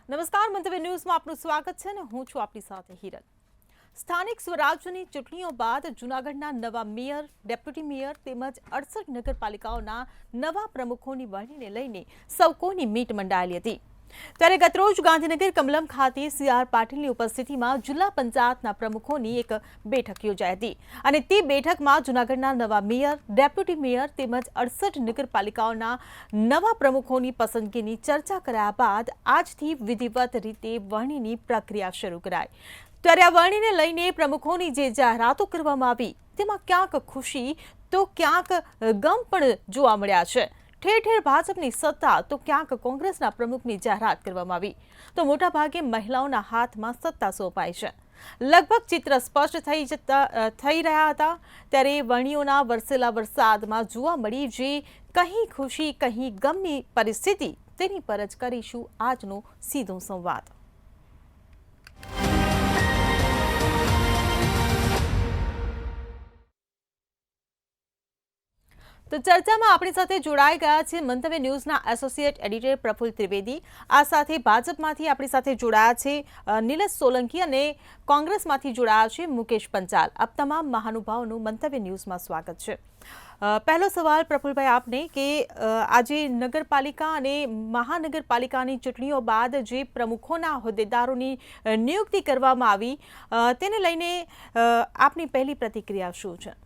નમસ્કાર, મંતવ્ય ન્યૂઝમાં આપનું સ્વાગત છે ને હું છું આપની સાથે હિરલ। સ્થાનિક સ્વરાજ્યની ચૂંટણીઓ બાદ જૂનાગઢના નવા મેયર, ડેપ્યુટી મેયર તેમજ 68 નગરપાલિકાઓના નવા પ્રમુખોની વરણીને લઈને સૌ કોઈની મીટ મંડાયેલી હતી। ત્યારે ગતરોજ ગાંધીનગર કમલમ ખાતે CR પાટીલની ઉપસ્થિતિમાં જિલ્લા પંચાયતના પ્રમુખોની એક બેઠક યોજાઈ હતી અને તે બેઠકમાં જૂનાગઢના નવા મેયર, ડેપ્યુટી મેયર તેમજ 68 નગરપાલિકાઓના નવા પ્રમુખોની પસંદગીની ચર્ચા કર્યા બાદ આજથી વિધિવત રીતે વરણીની પ્રક્રિયા શરૂ કરાઈ। ત્યારે આ વરણીને લઈને પ્રમુખોની જે જાહેરાતો કરવામાં આવી તેમાં ક્યાંક ખુશી તો ક્યાંક ગમ પણ જોવા મળ્યા છે। ઠેર ઠેર ભાજપની સત્તા તો ક્યાંક કોંગ્રેસના પ્રમુખની જાહેરાત કરવામાં આવી તો મોટાભાગે મહિલાઓના હાથમાં સત્તા સોંપાઈ છે। લગભગ ચિત્ર સ્પષ્ટ થઈ રહ્યા હતા ત્યારે વરણીઓના વરસેલા વરસાદમાં જોવા મળી જે કहीं ખુશી કहीं ગમની પરિસ્થિતિ તેની પર જ કરીશું આજનો સીધો સંવાદ। તો ચર્ચામાં આપણી સાથે જોડાઈ ગયા છે મંતવ્ય ન્યૂઝના એસોસિએટ એડિટર પ્રફુલ્લ ત્રિવેદી, આ સાથે ભાજપમાંથી આપણી સાથે જોડાયા છે નિલેશ સોલંકી અને કોંગ્રેસમાંથી જોડાયા છે મુકેશ પંચાલ। આપ તમામ મહાનુભાવોનું મંતવ્ય ન્યૂઝમાં સ્વાગત છે। પહેલો સવાલ પ્રફુલ્લભાઈ આપને કે આજે નગરપાલિકા અને મહાનગરપાલિકાની ચૂંટણીઓ બાદ જે પ્રમુખોના હોદ્દેદારોની નિયુક્તિ કરવામાં આવી તેને લઈને આપની પહેલી પ્રતિક્રિયા શું છે?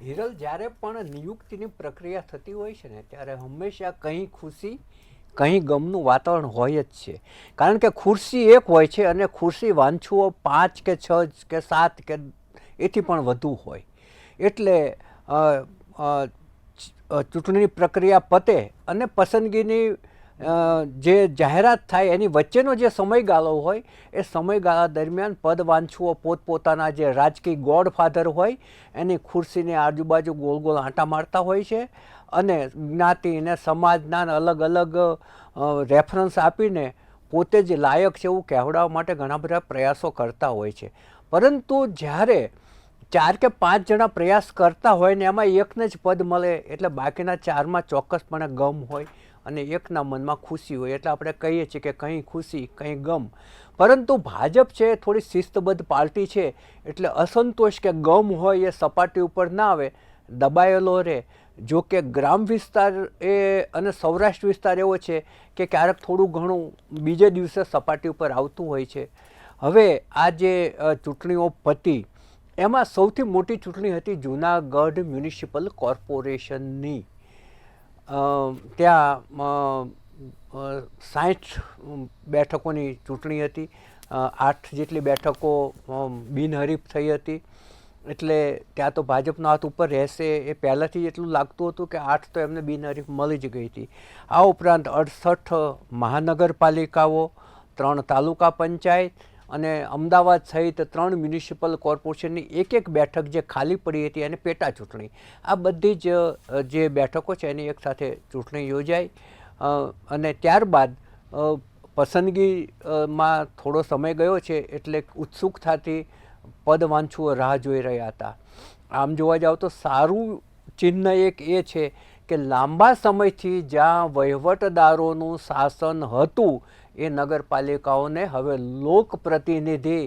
હિરલ, જ્યારે પણ નિયુક્તિની પ્રક્રિયા થતી હોય છે ને ત્યારે હંમેશા કંઈ ખુશી કંઈ ગમનું વાતાવરણ હોય જ છે, કારણ કે ખુરશી એક હોય છે અને ખુરશી વાંચુઓ 5 કે 6 કે 7 કે એથી પણ વધુ હોય। એટલે ચૂંટણીની પ્રક્રિયા પતે અને પસંદગીની જે જાહેરાત થાય એની વચ્ચેનો જે સમયગાળો હોય એ સમયગાળા દરમિયાન પદ વાંચુઓ પોતપોતાના જે રાજકીય ગોડફાધર હોય એની ખુરશીની આજુબાજુ ગોળ ગોળ આંટા મારતા હોય છે અને જ્ઞાતિ અને સમાજના અલગ અલગ રેફરન્સ આપીને પોતે જ લાયક છે એવું કહેવડાવવા માટે ઘણા બધા પ્રયાસો કરતા હોય છે। પરંતુ જ્યારે 4 કે 5 જણા પ્રયાસ કરતા હોય ને એમાં એકને જ પદ મળે એટલે બાકીના 4માં ચોક્કસપણે ગમ હોય અને એકના મનમાં ખુશી હોય, એટલે આપણે કહીએ છીએ કે કંઈ ખુશી કંઈ ગમ। પરંતુ ભાજપ છે થોડી શિસ્તબદ્ધ પાર્ટી છે એટલે અસંતોષ કે ગમ હોય એ સપાટી ઉપર ના આવે, દબાયેલો રહે। જો કે ગ્રામ વિસ્તાર એ અને સૌરાષ્ટ્ર વિસ્તાર એવો છે કે ક્યારેક થોડું ઘણું બીજે દિવસે સપાટી ઉપર આવતું હોય છે। હવે આ જે ચૂંટણીઓ પતી એમાં સૌથી મોટી ચૂંટણી હતી જૂનાગઢ મ્યુનિસિપલ કોર્પોરેશનની। ત્યાં 60 બેઠકોની ચૂંટણી હતી, 8 જેટલી બેઠકો બિનહરીફ થઈ હતી, એટલે ત્યાં તો ભાજપનો હાથ ઉપર રહેશે એ પહેલાંથી એટલું લાગતું હતું કે 8 તો એમને બિનહરીફ મળી જ ગઈ હતી। આ ઉપરાંત 68 મહાનગરપાલિકાઓ, 3 તાલુકા પંચાયત અને અમદાવાદ સહિત 3 મ્યુનિસિપલ કોર્પોરેશનની એક બેઠક જે ખાલી પડી હતી અને પેટા ચૂંટણી, આ બધી જ જે બેઠકો છે એની એક સાથે ચૂંટણી યોજાઈ અને ત્યારબાદ પસંદગીમાં થોડો સમય ગયો છે એટલે ઉત્સુકતાથી પદ વાંચુઓ રાહ જોઈ રહ્યા હતા। આમ જોવા જાવ તો સારું ચિહ્ન એક એ છે કે લાંબા સમયથી જ્યાં વહીવટદારોનું શાસન હતું એ નગરપાલિકાઓને હવે લોકપ્રતિનિધિ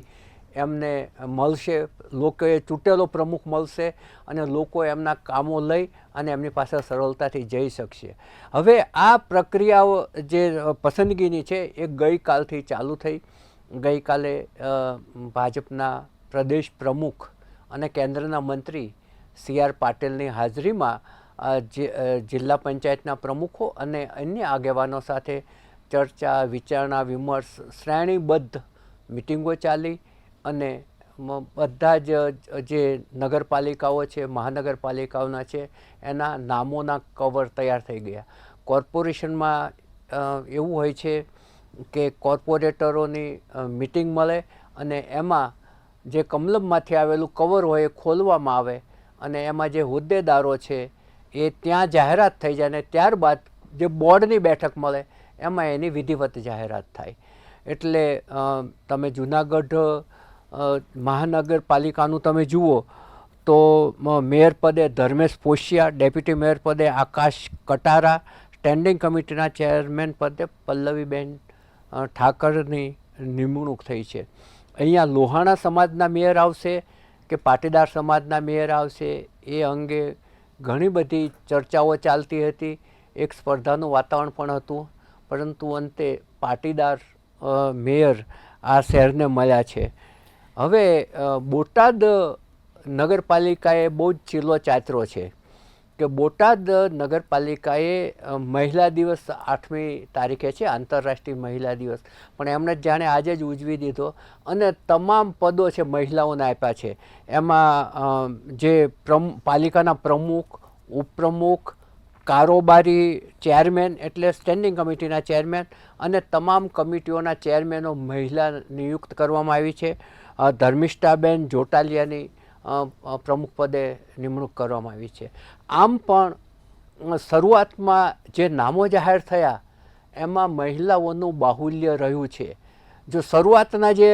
એમને મળશે, લોકોએ ચૂંટેલો પ્રમુખ મળશે અને લોકો એમના કામો લઈ અને એમની પાસે સરળતાથી જઈ શકશે। હવે આ પ્રક્રિયાઓ જે પસંદગીની છે એ ગઈકાલથી ચાલુ થઈ। ગઈકાલે ભાજપના પ્રદેશ પ્રમુખ અને કેન્દ્રના મંત્રી CR પાટીલની હાજરીમાં જિલ્લા પંચાયતના પ્રમુખો અને અન્ય આગેવાનો સાથે ચર્ચા, વિચારણા, વિમર્શ, શ્રેણીબદ્ધ મિટિંગો ચાલી અને બધા જ જે નગરપાલિકાઓ છે, મહાનગરપાલિકાઓના છે એના નામોના કવર તૈયાર થઈ ગયા। કોર્પોરેશનમાં એવું હોય છે કે કોર્પોરેટરોની મિટિંગ મળે અને એમાં જે કમલમમાંથી આવેલું કવર હોય એ ખોલવામાં આવે અને એમાં જે હોદ્દેદારો છે એ ત્યાં જાહેરાત થઈ જાય અને ત્યારબાદ જે બોર્ડની બેઠક મળે એમાં એની વિધિવત જાહેરાત થાય। એટલે તમે જૂનાગઢ મહાનગરપાલિકાનું તમે જુઓ તો મેયર પદે ધર્મેશ પોશિયા, ડેપ્યુટી મેયર પદે આકાશ કટારા, સ્ટેન્ડિંગ કમિટીના ચેરમેન પદે પલ્લવીબેન ઠાકરની નિમણૂક થઈ છે. અહીંયા લોહાણા સમાજના મેયર આવશે કે પાટીદાર સમાજના મેયર આવશે એ અંગે ઘણી બધી ચર્ચાઓ ચાલતી હતી. એક સ્પર્ધાનું વાતાવરણ પણ હતું, પરંતુ અંતે પાટીદાર મેયર આ શહેરને મળ્યા છે. હવે બોટાદ નગરપાલિકાએ બહુ જ ચીલો ચાતરો છે કે બોટાદ નગરપાલિકાએ મહિલા દિવસ 8મી તારીખે છે, આંતરરાષ્ટ્રીય મહિલા દિવસ, પણ એમણે જાણે આજે જ ઉજવી દીધો અને તમામ પદો છે મહિલાઓને આપ્યા છે. એમાં જે પાલિકાના પ્રમુખ, ઉપપ્રમુખ, કારોબારી ચેરમેન એટલે સ્ટેન્ડિંગ કમિટીના ચેરમેન અને તમામ કમિટીઓના ચેરમેનો મહિલા નિયુક્ત કરવામાં આવી છે. ધર્મિષ્ઠાબેન જોટાલિયાની પ્રમુખ પદે નિમણૂક કરવામાં આવી છે. આમ પણ શરૂઆતમાં જે નામો જાહેર થયા એમાં મહિલાઓનું બાહુલ્ય રહ્યું છે. જો શરૂઆતના જે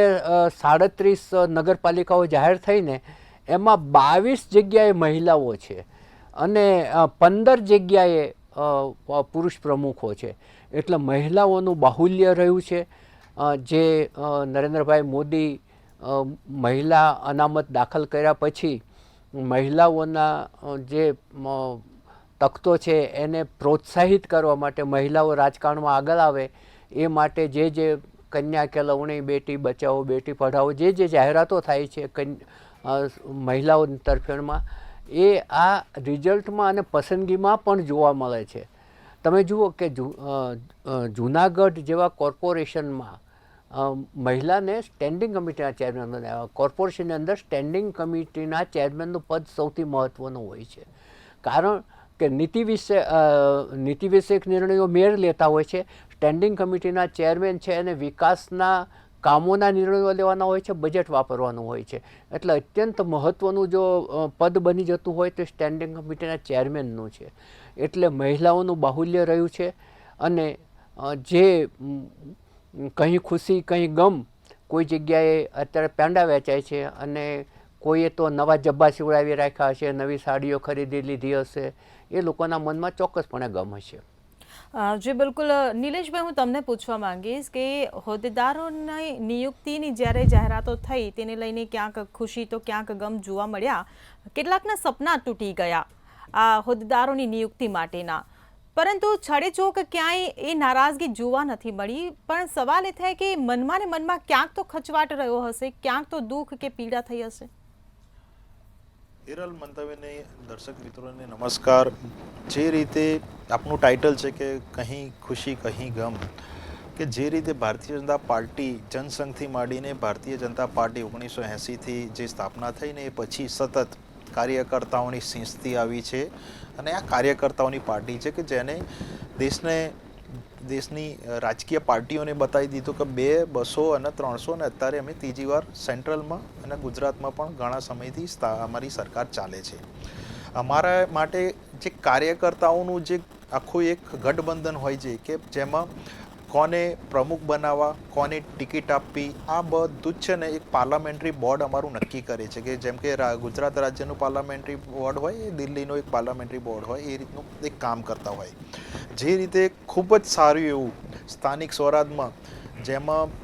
37 નગરપાલિકાઓ જાહેર થઈને એમાં 22 જગ્યાએ મહિલાઓ છે અને 15 જગ્યાએ પુરુષ પ્રમુખો છે. એટલે મહિલાઓનું બાહુલ્ય રહ્યું છે. જે નરેન્દ્રભાઈ મોદી મહિલા અનામત દાખલ કર્યા પછી મહિલાઓના જે તખતો છે એને પ્રોત્સાહિત કરવા માટે, મહિલાઓ રાજકારણમાં આગળ આવે એ માટે જે કન્યા કેળવણી, બેટી બચાવો, બેટી પઢાઓ, જે જાહેરાતો થાય છે મહિલાઓની તરફેણમાં, એ આ રિઝલ્ટમાં અને પસંદગીમાં પણ જોવા મળે છે. તમે જુઓ કે જૂનાગઢ જેવા કોર્પોરેશનમાં મહિલાને સ્ટેન્ડિંગ કમિટીના ચેરમેન બનાવ્યા. કોર્પોરેશનની અંદર સ્ટેન્ડિંગ કમિટીના ચેરમેનનું પદ સૌથી મહત્ત્વનું હોય છે, કારણ કે નીતિ વિષયક નિર્ણયો મેયર લેતા હોય છે. સ્ટેન્ડિંગ કમિટીના ચેરમેન છે એને વિકાસના કામોના નિર્ણયો લેવાના હોય છે, બજેટ વાપરવાનું હોય છે. એટલે અત્યંત મહત્ત્વનું જો પદ બની જતું હોય તો સ્ટેન્ડિંગ કમિટીના ચેરમેનનું છે. એટલે મહિલાઓનું બાહુલ્ય રહ્યું છે અને જે કંઈ ખુશી કંઈ ગમ, કોઈ જગ્યાએ અત્યારે પેંડા વેચાય છે અને કોઈએ તો નવા જબ્બા સિવડાવી રાખ્યા હશે, નવી સાડીઓ ખરીદી લીધી હશે, એ લોકોના મનમાં ચોક્કસપણે ગમ હશે. જી બિલકુલ. નિલેશભાઈ, હું તમને પૂછવા માંગીશ કે હોદ્દેદારોની નિયુક્તિની જ્યારે જાહેરાતો થઈ તેને લઈને ક્યાંક ખુશી તો ક્યાંક ગમ જોવા મળ્યા. કેટલાકના સપના તૂટી ગયા આ હોદ્દેદારોની નિયુક્તિ માટેના, પરંતુ છડેચોક ક્યાંય એ નારાજગી જોવા નથી મળી. પણ સવાલ એ થાય કે મનમાં ને મનમાં ક્યાંક તો ખચવાટ રહ્યો હશે, ક્યાંક તો દુઃખ કે પીડા થઈ હશે. હિરલ મંતવ્યને દર્શક મિત્રોને નમસ્કાર. જે રીતે આપનું ટાઇટલ છે કે કહી ખુશી કહી ગમ, કે જે રીતે ભારતીય જનતા પાર્ટી જનસંઘથી માંડીને ભારતીય જનતા પાર્ટી 1980થી જે સ્થાપના થઈને એ પછી સતત કાર્યકર્તાઓની સિંચતી આવી છે અને આ કાર્યકર્તાઓની પાર્ટી છે કે જેને દેશની રાજકીય પાર્ટીઓને બતાવી દીધું કે 200, 200 અને 300 અને અત્યારે અમે ત્રીજી વાર સેન્ટ્રલમાં અને ગુજરાતમાં પણ ઘણા સમયથી અમારી સરકાર ચાલે છે. અમારા માટે જે કાર્યકર્તાઓનું જે આખું એક ગઠબંધન હોય છે કે જેમાં કોને પ્રમુખ બનાવવા, કોને ટિકિટ આપવી, આ બધું જ છે ને એક પાર્લામેન્ટરી બોર્ડ અમારું નક્કી કરે છે. કે જેમ કે ગુજરાત રાજ્યનું પાર્લામેન્ટરી બોર્ડ હોય, એ દિલ્હીનો એક પાર્લામેન્ટરી બોર્ડ હોય, એ રીતનું એક કામ કરતા હોય. જે રીતે ખૂબ જ સારું એવું સ્થાનિક સ્વરાજમાં જેમાં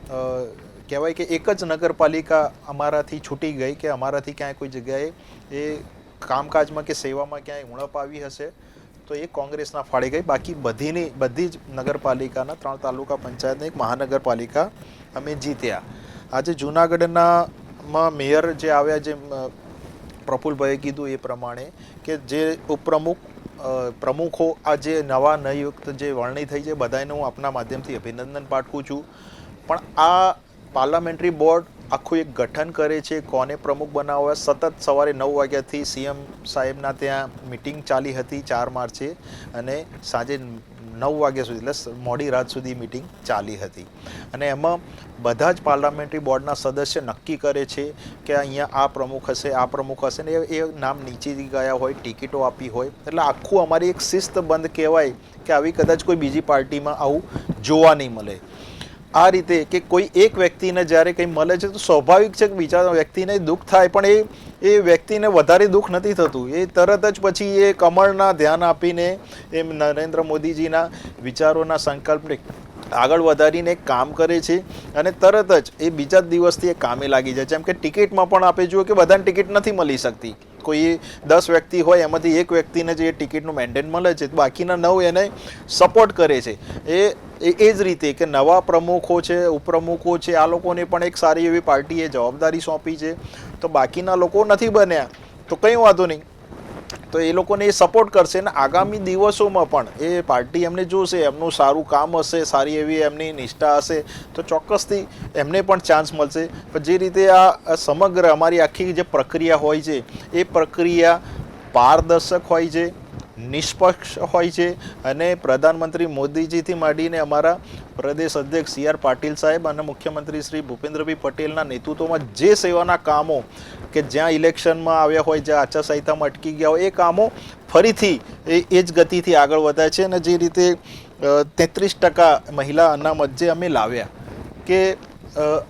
કહેવાય કે એક જ નગરપાલિકા અમારાથી છૂટી ગઈ કે અમારાથી ક્યાંય કોઈ જગ્યાએ એ કામકાજમાં કે સેવામાં ક્યાંય ઉણપ આવી હશે તો એ કોંગ્રેસના ફાળે ગઈ. બાકી બધી જ નગરપાલિકાના 3 તાલુકા પંચાયતને એક મહાનગરપાલિકા અમે જીત્યા. આજે જૂનાગઢના મેયર જે આવ્યા, જે પ્રફુલભાઈએ કીધું એ પ્રમાણે કે જે પ્રમુખો આ જે નવા નિયુક્ત જે વરણી થઈ છે બધાને હું આપના માધ્યમથી અભિનંદન પાઠવું છું. પણ આ પાર્લામેન્ટરી બોર્ડ આખું એક ગઠન કરે છે, કોને પ્રમુખ બનાવવા. સતત સવારે 9 વાગ્યાથી સીએમ સાહેબના ત્યાં મિટિંગ ચાલી હતી 4 માર્ચે અને સાંજે 9 વાગ્યા સુધી એટલે મોડી રાત સુધી મિટિંગ ચાલી હતી. અને એમાં બધા જ પાર્લામેન્ટરી બોર્ડના સદસ્ય નક્કી કરે છે કે અહીંયા આ પ્રમુખ હશે, આ પ્રમુખ હશે ને એ નામ નીચેથી ગયા હોય, ટિકિટો આપી હોય. એટલે આખું અમારી એક શિસ્તબંધ કહેવાય કે આવી કદાચ કોઈ બીજી પાર્ટીમાં આવું જોવા નહીં મળે. આ રીતે કે કોઈ એક વ્યક્તિને જ્યારે કંઈ મળે છે તો સ્વાભાવિક છે કે બીજા વ્યક્તિને દુઃખ થાય, પણ એ વ્યક્તિને વધારે દુઃખ નથી થતું. એ તરત જ પછી એ કમળના ધ્યાન આપીને એ નરેન્દ્ર મોદીજીના વિચારોના સંકલ્પને આગળ વધારીને કામ કરે છે અને તરત જ એ બીજા જ દિવસથી એ કામે લાગી જાય છે. જેમ કે ટિકિટમાં પણ આપણે જુઓ કે બધાને ટિકિટ નથી મળી શકતી. કોઈ 10 વ્યક્તિ હોય એમાંથી એક વ્યક્તિને જે ટિકિટનું મેન્ડેટ મળે છે, બાકીના 9 એને સપોર્ટ કરે છે. એ જ રીતે કે નવા પ્રમુખો છે, ઉપપ્રમુખો છે, આ લોકોને પણ એક સારી એવી પાર્ટીએ જવાબદારી સોંપી છે. તો બાકીના લોકો નથી બન્યા તો કંઈ વાંધો નહીં, તો એ લોકોને એ સપોર્ટ કરશે ને આગામી દિવસોમાં પણ એ પાર્ટી એમને જોશે, એમનું સારું કામ હશે, સારી એવી એમની નિષ્ઠા હશે તો ચોક્કસથી એમને પણ ચાન્સ મળશે. પણ જે રીતે આ સમગ્ર અમારી આખી જે પ્રક્રિયા હોય છે એ પ્રક્રિયા પારદર્શક હોય છે, નિષ્પક્ષ હોય છે અને પ્રધાનમંત્રી મોદીજીથી માંડીને અમારા પ્રદેશ અધ્યક્ષ CR પાટીલ સાહેબ અને મુખ્યમંત્રી શ્રી ભૂપેન્દ્રભાઈ પટેલના નેતૃત્વમાં જે સેવાના કામો કે જ્યાં ઇલેક્શનમાં આવ્યા હોય, જ્યાં આચારસંહિતામાં અટકી ગયા હોય, એ કામો ફરીથી એ જ ગતિથી આગળ વધે છે. અને જે રીતે 33% મહિલા અનામત જે અમે લાવ્યા કે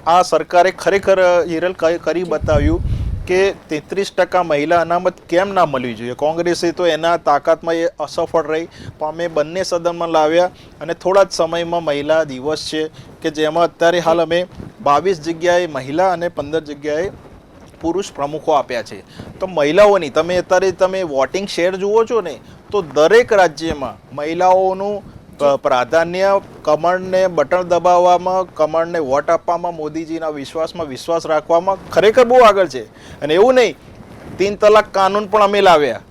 આ સરકારે ખરેખર હિરલ કરી બતાવ્યું કે 33% મહિલા અનામત કેમ ના મળવી જોઈએ. કોંગ્રેસે તો એના તાકાતમાં એ અસફળ રહી, પણ અમે બંને સદનમાં લાવ્યા અને થોડા જ સમયમાં મહિલા દિવસ છે કે જેમાં અત્યારે હાલ અમે 22 જગ્યાએ મહિલા અને 15 જગ્યાએ પુરુષ પ્રમુખો આપ્યા છે. તો મહિલાઓની તમે વોટિંગ શેર જુઓ છો ને તો દરેક રાજ્યમાં મહિલાઓનું પ્રાધાન્ય કમળને બટન દબાવવામાં, કમળને વોટ આપવામાં, મોદીજીના વિશ્વાસમાં વિશ્વાસ રાખવામાં ખરેખર બહુ આગળ છે. અને એવું નહીં, 3 તલાક કાનૂન પણ અમે લાવ્યા.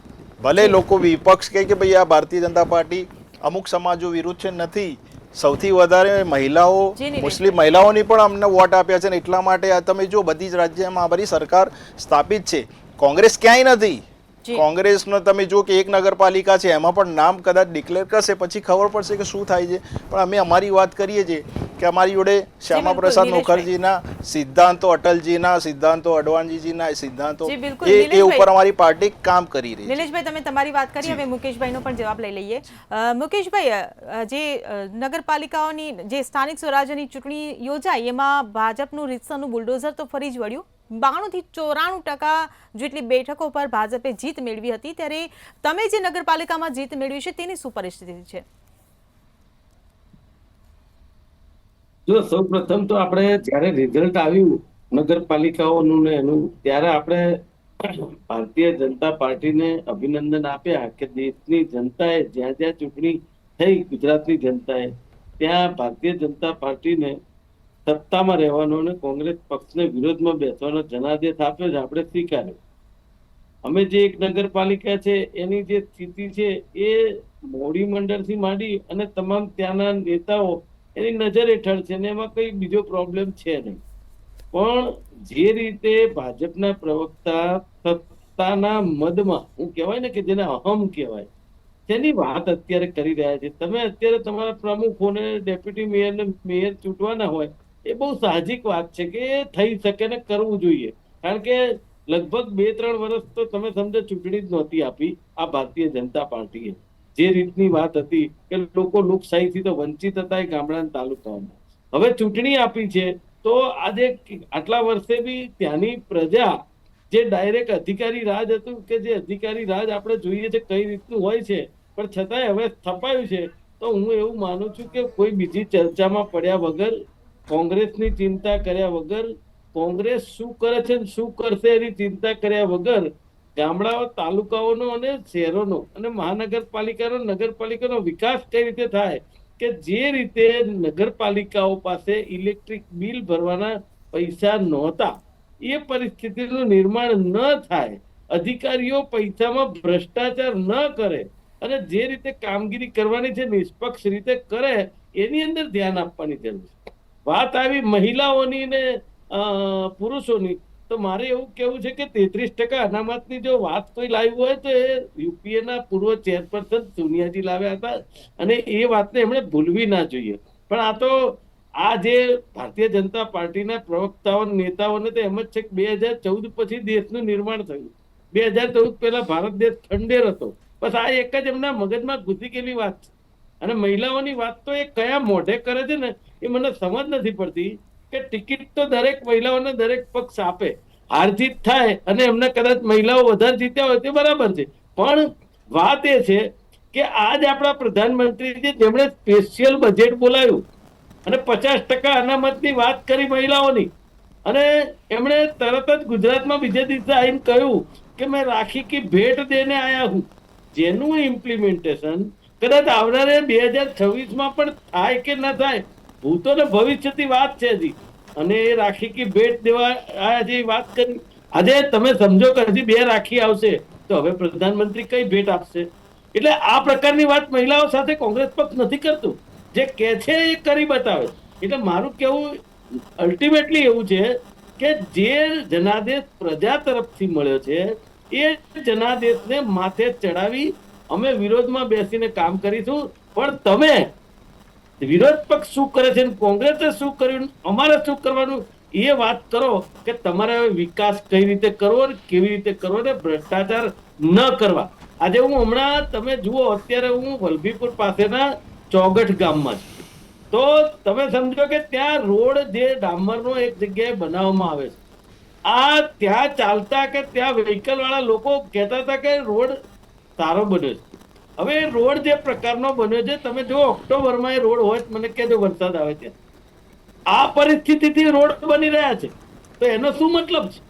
ભલે લોકો વિપક્ષ કહે કે ભાઈ આ ભારતીય જનતા પાર્ટી અમુક સમાજો વિરુદ્ધ છે, નથી. સૌથી વધારે મહિલાઓ, મુસ્લિમ મહિલાઓની પણ અમને વોટ આપ્યા છે ને એટલા માટે આ તમે જો બધી જ રાજ્યમાં અમારી સરકાર સ્થાપિત છે. કોંગ્રેસ ક્યાંય નથી. કોંગ્રેસનો તમે જો કે એક નગરપાલિકા છે એમાં પણ નામ કદાચ ડિક્લેર કરશે પછી ખબર પડશે કે શું થાય છે. પણ અમે અમારી વાત કરીએ છીએ કે અમારી જોડે શ્યામા પ્રસાદ મુખર્જીના સિદ્ધાંતો, અટલજીના સિદ્ધાંતો, અડવાણીજીના સિદ્ધાંતો એ ઉપર અમારી પાર્ટી કામ કરી રહી છે. નિલેશભાઈ, તમે તમારી વાત કરી, હવે મુકેશભાઈનો પણ જવાબ લઈ લઈએ. મુકેશભાઈ, જે નગરપાલિકાઓની જે સ્થાનિક સ્વરાજ્યની ચૂંટણી યોજાઈ એમાં ભાજપનું રીતસરનું બુલડોઝર તો ફરી જ વળ્યું. 92 થી 94% જેટલી બેઠકો પર ભાજપે જીત મેળવી હતી. ત્યારે તમે જે નગરપાલિકામાં જીત મેળવી છે તેની શું પરિસ્થિતિ છે? જો સૌપ્રથમ તો આપણે જ્યારે રિઝલ્ટ આવ્યું નગરપાલિકાઓનું ને એનું, ત્યારે આપણે ભારતીય જનતા પાર્ટીને અભિનંદન આપ્યા કે દેશની જનતાએ જ્યાં જ્યાં ચૂંટણી થઈ, ગુજરાતની જનતાએ ત્યાં ભારતીય જનતા પાર્ટીને સત્તામાં રહેવાનો અને કોંગ્રેસ પક્ષને વિરોધમાં બેસવાનો જનાદેશ આપ્યો છે, આપણે સ્વીકાર્યો. અમે જે એક નગરપાલિકા છે એની જે સ્થિતિ છે એ મોડી મંડળથી માંડી અને તમામ ત્યાંના નેતાઓ એની નજર હેઠળ છે ને એમાં કઈ બીજો પ્રોબ્લેમ છે નહીં. પણ જે રીતે ભાજપના પ્રવક્તા સત્તાના મદમાં, હું કહેવાય ને કે જેને અહમ કહેવાય, તેની વાત અત્યારે કરી રહ્યા છે. તમે અત્યારે તમારા પ્રમુખોને, ડેપ્યુટી મેયર ને મેયર ચૂંટવાના હોય, એ બહુ સાહજિક વાત છે કે થઈ શકે ને કરવું જોઈએ. કારણ કે લગભગ 2-3 વર્ષ તો તમે સમજો ચૂંટણી જ નહોતી આપી આ ભારતીય જનતા પાર્ટીએ. જે રીતની વાત હતી કે લોકો લોકશાહીથી તો વંચિત હતા એ ગામડાના તાલુકાઓમાં. હવે ચૂંટણી આપી છે તો આજે આટલા વર્ષે બી ત્યાંની પ્રજા જે ડાયરેક્ટ અધિકારી રાજ હતું કે જે અધિકારી રાજ આપણે જોઈએ છે કઈ રીતનું હોય છે, પણ છતાંય હવે સ્થપાયું છે. તો હું એવું માનું છું કે કોઈ બીજી ચર્ચામાં પડ્યા વગર, કોંગ્રેસની ચિંતા કર્યા વગર, કોંગ્રેસ શું કરે છે શું કરશે એની ચિંતા કર્યા વગર ગામડાઓ, તાલુકાઓનો અને શહેરોનો અને મહાનગરપાલિકાનો, નગરપાલિકાનો વિકાસ કઈ રીતે થાય કે જે રીતે નગરપાલિકાઓ પાસે ઇલેક્ટ્રિક બિલ ભરવાના પૈસા નહોતા, એ પરિસ્થિતિનું નિર્માણ ન થાય, અધિકારીઓ પૈસામાં ભ્રષ્ટાચાર ન કરે અને જે રીતે કામગીરી કરવાની છે નિષ્પક્ષ રીતે કરે, એની અંદર ધ્યાન આપવાની જરૂર છે. વાત આવી મહિલાઓની ને પુરુષોની, તો મારે એવું કેવું છે કે 33% અનામતની જો વાત કોઈ લાવી હોય તો એ યુપીએના પૂર્વ ચેરપર્સન સોનિયાજી લાવ્યા હતા અને એ વાતને એમણે ભૂલવી ના જોઈએ. પણ આ તો આ જે ભારતીય જનતા પાર્ટીના પ્રવક્તાઓ, નેતાઓને તો એમ જ છે કે 2014 પછી દેશનું નિર્માણ થયું. 2014 પહેલા ભારત દેશ ખંડેર હતો. બસ આ એક જ એમના મગજમાં ઘૂસી ગયેલી વાત છે. અને મહિલાઓની વાત તો એ કયા મોઢે કરે છે ને એ મને સમજ નથી પડતી કે ટિકિટ તો દરેક મહિલાઓને દરેક પક્ષ આપે, હાર જીત થાય અને એમને કદાચ મહિલાઓ વધારે જીત્યા હોય તે બરાબર છે. પણ વાત એ છે કે આજ આપણા પ્રધાનમંત્રી જેમણે સ્પેશિયલ બજેટ બોલાવ્યું અને 50% અનામતની વાત કરી મહિલાઓની, અને એમણે તરત જ ગુજરાતમાં બીજે દિવસે આવીને કહ્યું કે મેં રાખી કી ભેટ દેને આયા હું, જેનું ઇમ્પ્લિમેન્ટેશન કદાચ આવનારે 2026માં પણ થાય કે ન થાય, ભૂતો ને ભવિષ્યથી વાત છે હજી. અને એ રાખી કી ભેટ દેવા આયા જે વાત કરી, આજે તમે સમજો કે હજી 2 રાખી આવશે તો હવે પ્રધાનમંત્રી કઈ ભેટ આપશે? એટલે આ પ્રકારની વાત મહિલાઓ સાથે કોંગ્રેસ પક્ષ નથી કરતું, જે કે છે એ કરી બતાવે. એટલે મારું કેવું અલ્ટિમેટલી એવું છે કે જે જનાદેશ પ્રજા તરફથી મળ્યો છે એ જનાદેશને માથે ચડાવી અમે વિરોધમાં બેસીને કામ કરીશું. પણ તમે વિરોધ પક્ષ શું કરે છે, કોંગ્રેસે શું કર્યું, અમારે શું કરવાનું, એ વાત કરો કે તમારે વિકાસ કઈ રીતે કરવો, કેવી રીતે કરવો ને ભ્રષ્ટાચાર ન કરવા. આજે હું હમણાં તમે જુઓ, અત્યારે હું વલભીપુર પાસેના ચોગઠ ગામમાં છું, તો તમે સમજો કે ત્યાં રોડ જે ડામરનો એક જગ્યાએ બનાવવામાં આવે છે, આ ત્યાં ચાલતા કે ત્યાં વ્હીકલ વાળા લોકો કહેતા હતા કે રોડ સારો બન્યો છે. હવે રોડ જે પ્રકારનો બન્યો છે, તમે જો ઓક્ટોબરમાં એ રોડ હોય મને કહેજો વરસાદ આવે ત્યાં, આ પરિસ્થિતિથી રોડ બની રહ્યા છે તો એનો શું મતલબ છે?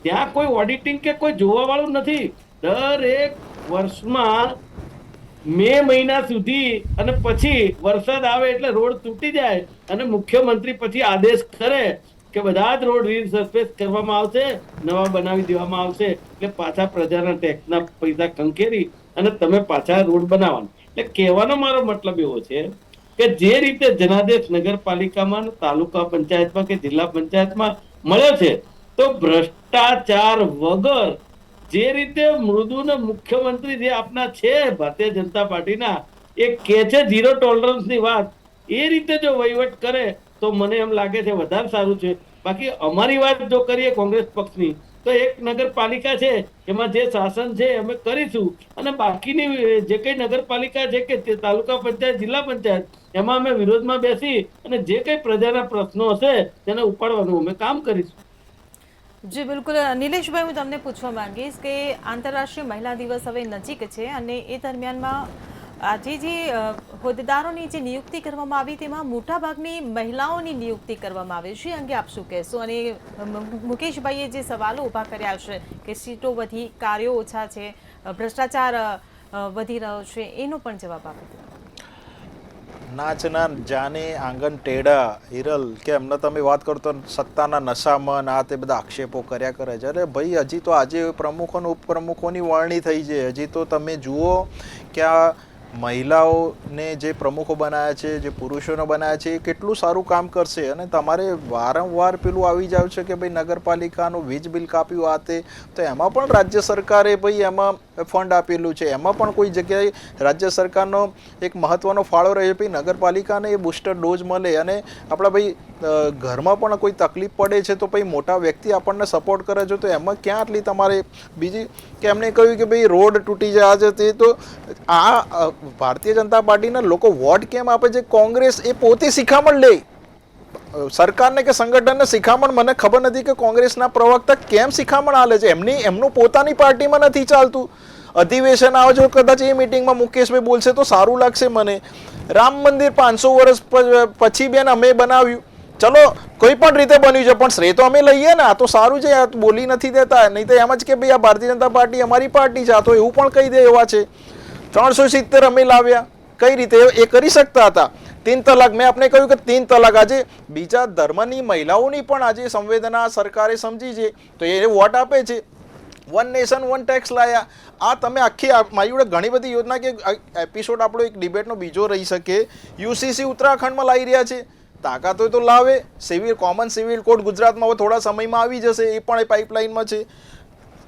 ત્યાં કોઈ ઓડિટિંગ કે કોઈ જોવા વાળું નથી. દરેક વર્ષમાં મે મહિના સુધી અને પછી વરસાદ આવે એટલે રોડ તૂટી જાય અને મુખ્યમંત્રી પછી આદેશ કરે કે બધા જ રોડ રીસર્ફેસ કરવામાં આવશે, નવા બનાવી દેવામાં આવશે, એટલે પાછા પ્રજાના ટેક્સના પૈસા ખંખેરી અને તમે પાછા રોડ બનાવવાના. એટલે કહેવાનો મારો મતલબ એવો છે કે જે રીતે જનાદેશ નગરપાલિકામાં, તાલુકા પંચાયતમાં કે જિલ્લા પંચાયતમાં મળ્યો છે, તો ભ્રષ્ટાચાર વગર જે રીતે મૃદુને મુખ્યમંત્રી જે આપના છે ભારતીય જનતા પાર્ટીના, એ કે છે ઝીરો ટોલરન્સ ની વાત, એ રીતે જો વહીવટ કરે તો મને એમ લાગે છે વધારે સારું છે. બાકી અમારી વાત જો કરીએ કોંગ્રેસ પક્ષની, તો એક નગરપાલિકા છે એમાં જે શાસન છે અમે કરીશું, અને બાકીની જે કઈ નગરપાલિકા છે કે તે તાલુકા પંચાયત, જિલ્લા પંચાયત, એમાં અમે વિરોધમાં બેસી અને જે કઈ પ્રજાના પ્રશ્નો હશે તેને ઉપાડવાનું અમે કામ કરીશું. જી બિલકુલ. નિલેશભાઈ, હું તમને પૂછવા માંગીશ કે આંતરરાષ્ટ્રીય મહિલા દિવસ હવે નજીક છે અને એ દરમિયાનમાં આજે જે હોદ્દેદારોની જે નિયુક્તિ કરવામાં આવી તેમાં મોટાભાગની મહિલાઓની નિયુક્તિ કરવામાં આવી છે, અંગે આપ શું કહેશો? અને મુકેશભાઈએ જે સવાલો ઊભા કર્યા છે કે સીટો વધી, કાર્યો ઓછા છે, ભ્રષ્ટાચાર વધી રહ્યો છે, એનો પણ જવાબ આપો. નાચના જાને આંગણ ટેડા હિરલ, કે એમને તમે વાત કરો તો સત્તાના નશામાં આ તે બધા આક્ષેપો કર્યા કરે છે. અરે ભાઈ, હજી તો આજે પ્રમુખો અને ઉપપ્રમુખોની વરણી થઈ છે. હજી તો તમે જુઓ કે આ મહિલાઓને જે પ્રમુખો બનાવ્યા છે, જે પુરુષોને બનાવ્યા છે, એ કેટલું સારું કામ કરશે. અને તમારે વારંવાર પેલું આવી જાય છે કે ભાઈ નગરપાલિકાનું વીજ બિલ કાપ્યું આ તે, તો એમાં પણ રાજ્ય સરકારે ભાઈ એમાં ફંડ આપેલું છે, એમાં પણ કોઈ જગ્યાએ રાજ્ય સરકારનો એક મહત્વનો ફાળો રહે. ભાઈ નગરપાલિકાને એ બુસ્ટર ડોઝ મળે, અને આપણા ભાઈ ઘરમાં પણ કોઈ તકલીફ પડે છે તો ભાઈ મોટા વ્યક્તિ આપણને સપોર્ટ કરે છે, તો એમાં ક્યાં આટલી તમારે બીજી કે એમને કહ્યું કે ભાઈ રોડ તૂટી જાય છે તે, તો આ ભારતીય જનતા પાર્ટીના લોકો વોટ કેમ આપે છે? કોંગ્રેસ એ પોતે શિખામણ લે, સરકારને કે સંગઠનને શિખામણ મને ખબર નથી કે કોંગ્રેસના પ્રવક્તા કેમ શિખામણ આલે છે. એમનું પોતાની પાર્ટીમાં નથી ચાલતું. અધિવેશન આવે છે, કદાચ એ મિટિંગમાં મુકેશભાઈ બોલશે તો સારું લાગશે મને. રામ મંદિર 500 વર્ષ પછી બેન અમે બનાવ્યું, ચલો કોઈ પણ રીતે બન્યું છે, પણ શ્રેય તો અમે લઈએ ને. આ તો સારું છે, આ બોલી નથી દેતા. નહીં તો એમ જ કે ભાઈ આ ભારતીય જનતા પાર્ટી અમારી પાર્ટી છે, આ તો એવું પણ કહી દે એવા છે. 370 અમે લાવ્યા, કઈ રીતે એ કરી શકતા હતા? 3 તલાક, મેં આપણે કહ્યું કે 3 તલાક. આજે બીજા ધર્મની મહિલાઓની પણ આજે સંવેદના સરકારે સમજી છે, તો એ વોટ આપે છે. 1 નેશન 1 ટેક્સ લાયા. આ તમે આખી મારી જોડે ઘણી બધી યોજના, કે એપિસોડ આપણો એક ડિબેટનો બીજો રહી શકે. યુસીસી ઉત્તરાખંડમાં લાવી રહ્યા છે, તાકાત હોય તો લાવે. કોમન સિવિલ કોડ ગુજરાતમાં હવે થોડા સમયમાં આવી જશે, એ પણ એ પાઇપલાઇનમાં છે.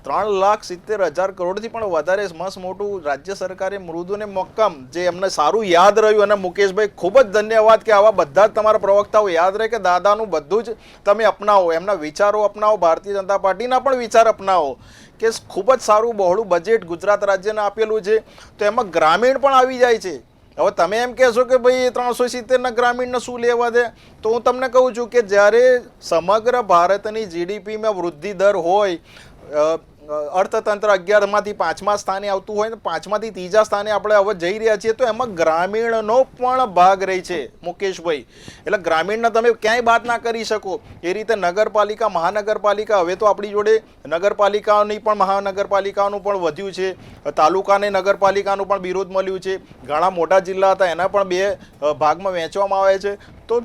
3,70,000 કરોડથી પણ વધારે મસ્ત મોટું રાજ્ય સરકારે મૃદુને મક્કમ, જે એમને સારું યાદ રહ્યું. અને મુકેશભાઈ ખૂબ જ ધન્યવાદ કે આવા બધા જ તમારા પ્રવક્તાઓ યાદ રહે કે દાદાનું બધું જ તમે અપનાવો, એમના વિચારો અપનાવો, ભારતીય જનતા પાર્ટીના પણ વિચાર અપનાવો. કે ખૂબ જ સારું બહોળું બજેટ ગુજરાત રાજ્યને આપેલું છે, તો એમાં ગ્રામીણ પણ આવી જાય છે. હવે તમે એમ કહેશો કે ભાઈ 370ના ગ્રામીણને શું લેવા દે, તો હું તમને કહું છું કે જ્યારે સમગ્ર ભારતની જીડીપીમાં વૃદ્ધિ દર હોય, અર્થતંત્ર 11માંથી 5મા સ્થાને આવતું હોય ને 5માંથી 3જા સ્થાને આપણે હવે જઈ રહ્યા છીએ, તો એમાં ગ્રામીણનો પણ ભાગ રહી છે મુકેશભાઈ. એટલે ગ્રામીણના તમે ક્યાંય વાત ના કરી શકો. એ રીતે નગરપાલિકા, મહાનગરપાલિકા, હવે તો આપણી જોડે નગરપાલિકાઓની પણ, મહાનગરપાલિકાઓનું પણ વધ્યું છે, તાલુકાને નગરપાલિકાનું પણ બિરુદ મળ્યું છે, ઘણા મોટા જિલ્લા હતા એના પણ 2 ભાગમાં વહેંચવામાં આવે છે. તો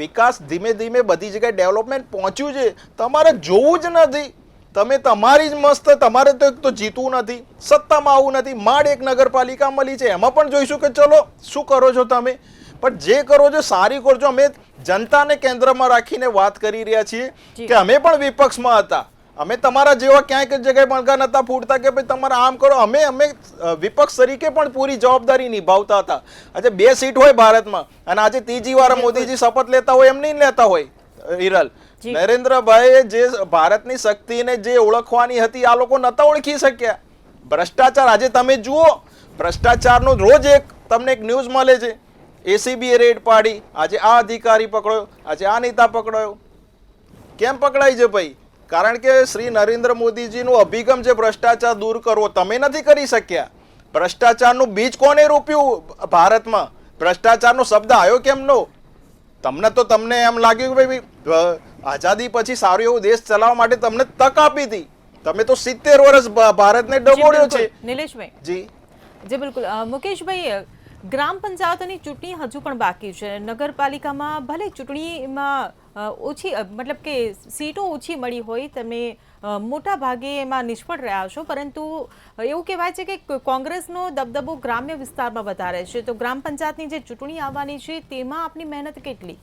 વિકાસ ધીમે ધીમે બધી જગ્યાએ ડેવલપમેન્ટ પહોંચ્યું છે, તમારે જોવું જ નથી. તમે તમારી જ મસ્ત, તમારે તો જીતવું નથી, સત્તામાં આવવું નથી. માંડ એક નગરપાલિકા મળી છે, એમાં પણ જોઈશું કે ચલો શું કરો છો તમે, પણ જે કરો છો સારી કરજો. અમે જનતાને કેન્દ્રમાં રાખીને વાત કરી રહ્યા છીએ કે અમે પણ વિપક્ષમાં હતા, અમે તમારા જેવા ક્યાંક જગ્યાએ મણકા નતા ફૂટતા કે ભાઈ તમારે આમ કરો. અમે વિપક્ષ તરીકે પણ પૂરી જવાબદારી નિભાવતા હતા. આજે 2 સીટ હોય ભારતમાં અને આજે ત્રીજી વાર મોદીજી શપથ લેતા હોય એમ નહીં લેતા હોય. હિરલ, નરેન્દ્રભાઈએ જે ભારતની શક્તિને જે ઓળખવાની હતી, આ લોકો નતા ઓળખી શક્યા. ભ્રષ્ટાચાર આજે તમે જુઓ, ભ્રષ્ટાચારનો રોજ તમને એક ન્યૂઝ મળે છે. એસીબીએ રેડ પાડી, આજે આ અધિકારી પકડ્યો, આજે આ નેતા પકડાયો. કેમ પકડાય છે ભાઈ? કારણ કે શ્રી નરેન્દ્ર મોદીજીનો અભિગમ છે ભ્રષ્ટાચાર દૂર કરવો, તમે નથી કરી શક્યા. ભ્રષ્ટાચારનું બીજ કોને રોપ્યું ભારતમાં? ભ્રષ્ટાચારનો શબ્દ આવ્યો કેમ નો? તમને એમ લાગ્યું કે ભાઈ આઝાદી પછી સારો એવો દેશ ચલાવવા માટે તમને તક આપી હતી, તમે તો 70 વર્ષ ભારતને ડબોડ્યો છે. નિલેશભાઈ જી બિલકુલ. મુકેશભાઈ, ગ્રામ પંચાયતોની ચૂંટણી હજુ પણ બાકી છે. નગરપાલિકામાં ભલે ચૂંટણીમાં ઓછી, મતલબ કે સીટો ઓછી મળી હોય, તમે મોટા ભાગે એમાં નિષ્ફળ રહ્યા છો, પરંતુ એવું કહેવાય છે કે કોંગ્રેસનો દબદબો ગ્રામ્ય વિસ્તારમાં વધારે છે. તો ગ્રામ પંચાયતની જે ચૂંટણી આવવાની છે તેમાં આપની મહેનત કેટલી?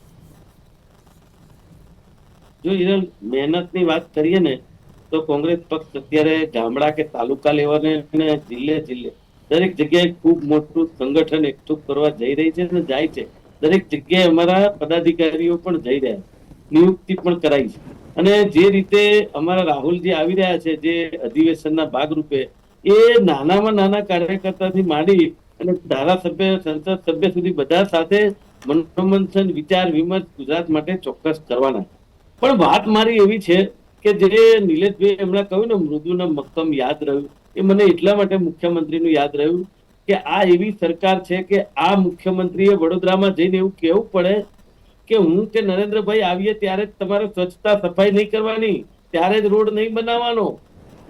જો હિરલ, મહેનતની વાત કરીએ ને તો કોંગ્રેસ પક્ષ અત્યારે ગામડા કે તાલુકા લેવલે ને જિલ્લે દરેક જગ્યાએ ખૂબ મોટું સંગઠન એકઠું કરવા જઈ રહી છે અને જાય છે. દરેક જગ્યાએ અમારા પદાધિકારીઓ પણ જઈ રહ્યા છે, નિયુક્તિ પણ કરાઈ છે. અને જે રીતે અમારા રાહુલજી આવી રહ્યા છે, જે અધિવેશનના ભાગરૂપે, એ નાનામાં નાના કાર્યકર્તાથી માંડી અને ધારાસભ્ય, સંસદ સભ્ય સુધી બધા સાથે મનોમંથન, વિચાર વિમર્શ ગુજરાત માટે ચોક્કસ કરવાના. પણ વાત મારી એવી છે કે જે નિલેશભાઈ હમણાં કહ્યું ને, મૃદુના મક્કમ યાદ રહ્યું, એ મને એટલા માટે મુખ્યમંત્રીનું યાદ રહ્યું કે આ એવી સરકાર છે કે આ મુખ્યમંત્રીએ વડોદરામાં જઈને એવું કહેવું પડે કે હું કે નરેન્દ્રભાઈ આવીએ ત્યારે જ તમારે સ્વચ્છતા સફાઈ નહીં કરવાની, ત્યારે જ રોડ નહીં બનાવવાનો,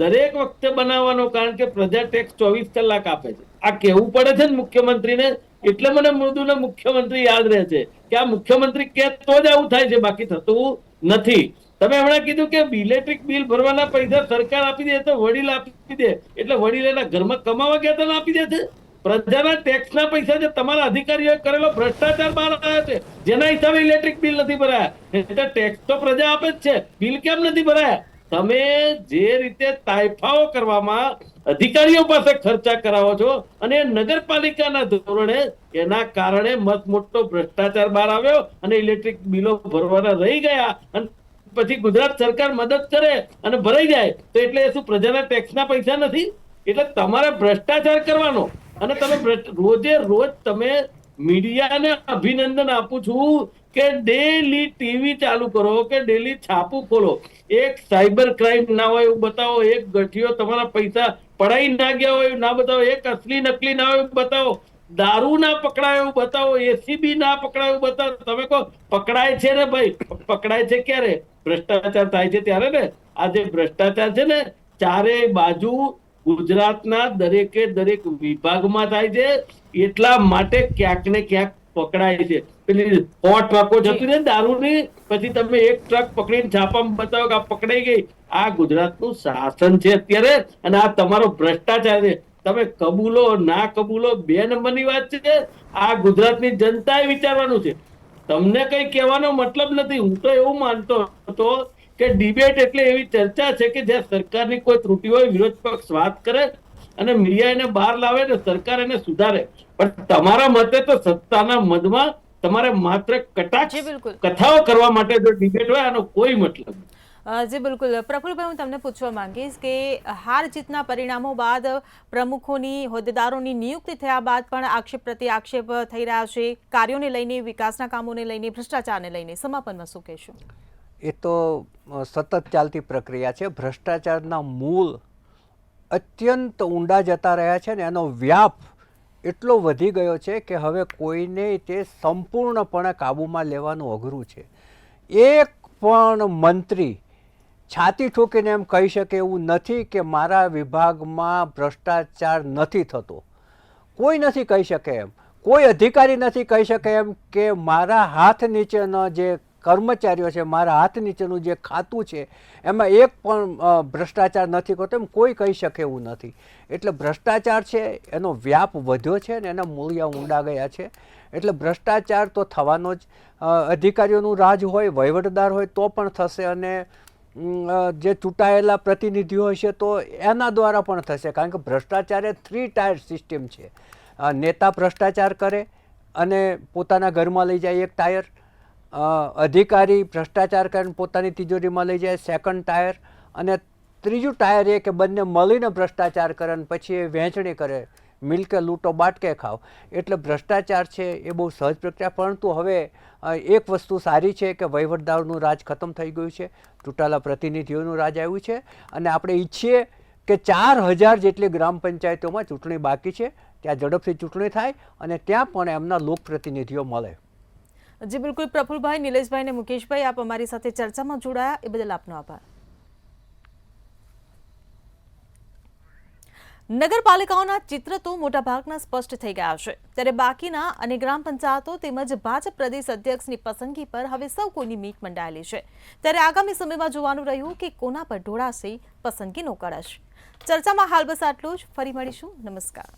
દરેક વખતે બનાવવાનો, કારણ કે પ્રજા ટેક્સ 24 કલાક આપે છે. આ કહેવું પડે છે ને મુખ્યમંત્રીને. એટલે મને મૃદુના મુખ્યમંત્રી યાદ રહે છે કે આ મુખ્યમંત્રી કે તો જ આવું થાય છે, બાકી થતું નથી. તમે હમણાં કીધું કે ઇલેક્ટ્રિક બિલ ભરવાના પૈસા સરકાર આપી દે તો વડીલ આપી દે, એટલે વડીલ એના ઘરમાં કમાવા ગયા તો આપી દે છે. પ્રજાના ટેક્સના પૈસા જે તમારા અધિકારીઓએ કરેલો ભ્રષ્ટાચાર બહાર આવ્યો છે, જેના હિસાબે ઇલેક્ટ્રિક બિલ નથી ભરાયા. એટલે ટેક્સ તો પ્રજા આપે જ છે, બિલ કેમ નથી ભરાયા? તમે જે રીતે તાઇફાઓ કરવામાં અધિકારીઓ પાસે ખર્ચા કરાવો છો અને નગરપાલિકાના ધોરણે, એના કારણે મત મોટો ભ્રષ્ટાચાર બહાર આવ્યો અને ઇલેક્ટ્રિક બિલો ભરવાના રહી ગયા. અને પછી ગુજરાત સરકાર મદદ કરે અને ભરાઈ જાય તો એટલે શું પ્રજાના ટેક્સના પૈસા નથી? એટલે તમારે ભ્રષ્ટાચાર કરવાનો. અને તમે રોજે રોજ તમે મીડિયાને અભિનંદન આપું છું કે ડેલી ટીવી ચાલુ કરો કે ડેલી છાપું ખોલો, એક સાયબર ક્રાઇમ ના હોય એવું બતાવો, એક ગઠિયો તમારા પૈસા પડાઈ ના ગયા હોય ના બતાવો, એક અસલી નકલી ના હોય બતાવો, દારૂ ના પકડાય એવું બતાવો, એસીબી ના પકડાય એવું બતાવો. તમે કહો પકડાય છે ને ભાઈ, પકડાય છે ક્યારે? ભ્રષ્ટાચાર થાય છે ત્યારે ને. આ જે ભ્રષ્ટાચાર છે ને, ચારે બાજુ ગુજરાતના દરેકે દરેક વિભાગમાં થાય છે, એટલા માટે ક્યાંક ને ક્યાંક પકડાય છે. પેલી પોટ ટ્રકો જતી ને દારૂની, પછી તમે એક ટ્રક પકડીને છાપામાં બતાવો કે આ પકડાઈ ગઈ. આ ગુજરાતનું શાસન છે અત્યારે, અને આ તમારો ભ્રષ્ટાચાર છે. તમે કબૂલો ના કબૂલો 2 નંબરની વાત છે. આ ગુજરાતની જનતાએ વિચારવાનું છે, તમને કઈ કહેવાનો મતલબ નથી. હું તો એવું માનતો હતો કે ડિબેટ એટલે એવી ચર્ચા છે કે જ્યાં સરકારની કોઈ ત્રુટિ હોય, વિરોધ પક્ષ વાત કરે અને મીડિયા એને બહાર લાવે ને સરકાર એને સુધારે. પણ તમારા મતે તો સત્તાના મદમાં તમારે માત્ર કટાક્ષ કથાઓ કરવા માટે જો ડિબેટ હોય, આનો કોઈ મતલબ નથી. જી બિલકુલ. પ્રફુલભાઈ, હું તમને પૂછવા માંગીશ કે હાર જીતના પરિણામો બાદ પ્રમુખોની, હોદ્દેદારોની નિયુક્તિ થયા બાદ પણ આક્ષેપ પ્રતિ આક્ષેપ થઈ રહ્યા છે, કાર્યોને લઈને, વિકાસના કામોને લઈને, ભ્રષ્ટાચારને લઈને. સમાપનમાં શું કહેશો? એ તો સતત ચાલતી પ્રક્રિયા છે. ભ્રષ્ટાચારના મૂળ અત્યંત ઊંડા જતા રહ્યા છે ને એનો વ્યાપ એટલો વધી ગયો છે કે હવે કોઈને તે સંપૂર્ણપણે કાબૂમાં લેવાનું અઘરું છે. એક પણ મંત્રી છાતી ઠોકીને એમ કહી શકે એવું નથી કે મારા વિભાગમાં ભ્રષ્ટાચાર નથી થતો. કોઈ નથી કહી શકે એમ. કોઈ અધિકારી નથી કહી શકે એમ કે મારા હાથ નીચેના જે કર્મચારીઓ છે, મારા હાથ નીચેનું જે ખાતું છે એમાં એક પણ ભ્રષ્ટાચાર નથી કરતો એમ કોઈ કહી શકે એવું નથી. એટલે ભ્રષ્ટાચાર છે એનો વ્યાપ વધ્યો છે ને એના મૂળિયા ઊંડા ગયા છે. એટલે ભ્રષ્ટાચાર તો થવાનો જ. અધિકારીઓનું રાજ હોય, વહીવટદાર હોય તો પણ થશે, અને જે ચૂંટાયેલા પ્રતિનિધિઓ હશે તો એના દ્વારા પણ થશે. કારણ કે ભ્રષ્ટાચાર એ 3 ટાયર સિસ્ટમ છે. નેતા ભ્રષ્ટાચાર કરે અને પોતાના ઘરમાં લઈ જાય એક ટાયર, અધિકારી ભ્રષ્ટાચાર કરીને પોતાની તિજોરીમાં લઈ જાય સેકન્ડ ટાયર, અને ત્રીજું ટાયર એ કે બંને મળીને ભ્રષ્ટાચાર કરે અને પછી એ વહેંચણી કરે, મિલકે લૂંટો બાટકે ખાવ. એટલે ભ્રષ્ટાચાર છે એ બહુ સહજ પ્રક્રિયા. પરંતુ હવે એક વસ્તુ સારી છે કે વહીવટદારનું રાજ ખતમ થઈ ગયું છે, ચૂંટાયેલા પ્રતિનિધિઓનું રાજ આવ્યું છે, અને આપણે ઈચ્છીએ કે 4000 જેટલી ગ્રામ પંચાયતોમાં ચૂંટણી બાકી છે ત્યાં ઝડપથી ચૂંટણી થાય અને ત્યાં પણ એમના લોકપ્રતિનિધિઓ મળે. જી બિલકુલ પ્રફુલભાઈ, નિલેશભાઈ અને મુકેશભાઈ, આપ અમારી સાથે ચર્ચામાં જોડાયા એ બદલ આપનો આભાર. નગરપાલિકાઓના ચિત્ર તો મોટાભાગના સ્પષ્ટ થઈ ગયા છે, ત્યારે બાકીના અને ગ્રામ પંચાયતો તેમજ ભાજપ પ્રદેશ અધ્યક્ષની પસંદગી પર હવે સૌ કોઈની મીટ મંડાયેલી છે. ત્યારે આગામી સમયમાં જોવાનું રહ્યું કે કોના પર ઢોળાશે પસંદગીનો કળશ. ચર્ચામાં હાલ બસ આટલું જ. ફરી મળીશું. નમસ્કાર.